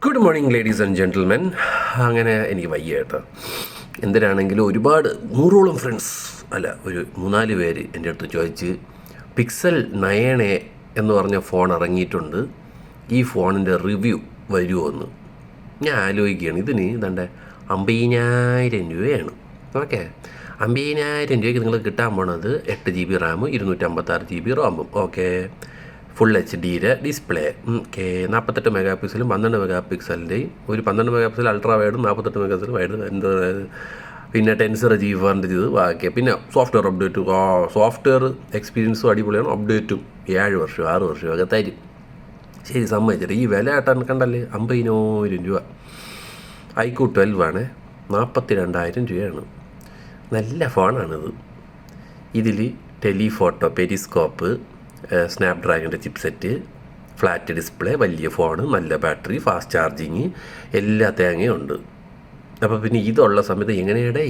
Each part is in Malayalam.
Good morning ladies and gentlemen. അങ്ങനെ എനിക്ക് വയ്യ കേട്ടോ. എന്തിനാണെങ്കിലും ഒരുപാട് 100ഓളം ഫ്രണ്ട്സ് അല്ല ഒരു 3-4 പേര് എൻ്റെ അടുത്ത് ചോദിച്ച് പിക്സൽ 9a എന്ന് പറഞ്ഞ ഫോൺ ഇറങ്ങിയിട്ടുണ്ട്, ഈ ഫോണിൻ്റെ റിവ്യൂ വരുമോ എന്ന്. ഞാൻ ആലോചിക്കുകയാണ്, ഇതിന് ഇതണ്ട 50,000 രൂപയാണ്. ഓക്കെ, 50,000 രൂപയ്ക്ക് നിങ്ങൾ കിട്ടാൻ പോണത് 8 GB റാമും 256 GB റോമും. Okay, full HD display. Okay, 48 മെഗാ പിക്സലും 12 മെഗാ പിക്സലിൻ്റെയും ഒരു 12 മെഗാ പിക്സൽ അൾട്രാ വൈഡും 48 മെഗാ പിക്സൽ വൈഡ്. എന്താ പിന്നെ ടെൻസർ G4 ഇത് ബാക്കി. പിന്നെ സോഫ്റ്റ്വെയർ അപ്ഡേറ്റ്, സോഫ്റ്റ്വെയർ എക്സ്പീരിയൻസും അടിപൊളിയാണ്. അപ്ഡേറ്റും 7 വർഷം 6 വർഷമൊക്കെ തരും. ശരി, സമ്മതിച്ചിട്ട് ഈ വില ആട്ടാൻ കണ്ടല്ലേ 50,000 രൂപ. iQOO 12 ആണ്, 42,000 രൂപയാണ്. നല്ല ഫോണാണിത്. ഇതിൽ ടെലിഫോട്ടോ, പെരിസ്കോപ്പ്, സ്നാപ്ഡ്രാഗണിൻ്റെ ചിപ്സെറ്റ്, ഫ്ലാറ്റ് ഡിസ്പ്ലേ, വലിയ ഫോണ്, നല്ല ബാറ്ററി, ഫാസ്റ്റ് ചാർജിങ്, എല്ലാ തേങ്ങയും ഉണ്ട്. അപ്പോൾ പിന്നെ ഇതുള്ള സമയത്ത് എങ്ങനെയാണ്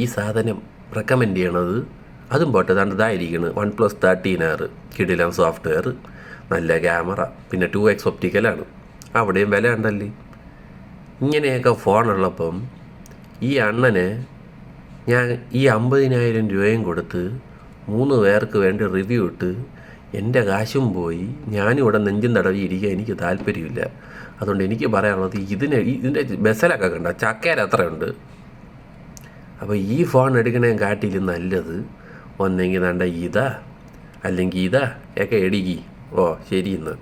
ഈ സാധനം റെക്കമെൻഡ് ചെയ്യണത്? അതും പോട്ടെ, ഇതായിരിക്കണം OnePlus 13R, കിടിലം സോഫ്റ്റ്വെയർ, നല്ല ക്യാമറ, പിന്നെ 2x ഒപ്റ്റിക്കലാണ്. അവിടെയും വില ഉണ്ടല്ലേ. ഇങ്ങനെയൊക്കെ ഫോണുള്ളപ്പം ഈ അണ്ണനെ ഞാൻ ഈ 50,000 രൂപയും കൊടുത്ത് 3 പേർക്ക് വേണ്ടി റിവ്യൂ ഇട്ട് എൻ്റെ കാശും പോയി. ഞാനും ഇവിടെ നെഞ്ചും തടവി ഇരിക്കാൻ എനിക്ക് താല്പര്യമില്ല. അതുകൊണ്ട് എനിക്ക് പറയാനുള്ളത്, ഇതിൻ്റെ ബെസലൊക്കെ കണ്ട ചക്കേര അത്രയുണ്ട്. അപ്പോൾ ഈ ഫോൺ എടുക്കണേ കാട്ടിലും നല്ലത് ഒന്നെങ്കിൽ വേണ്ട ഇതാ അല്ലെങ്കിൽ ഇതാ ഒക്കെ എടുക്കി. ഓ ശരി ഇന്ന്.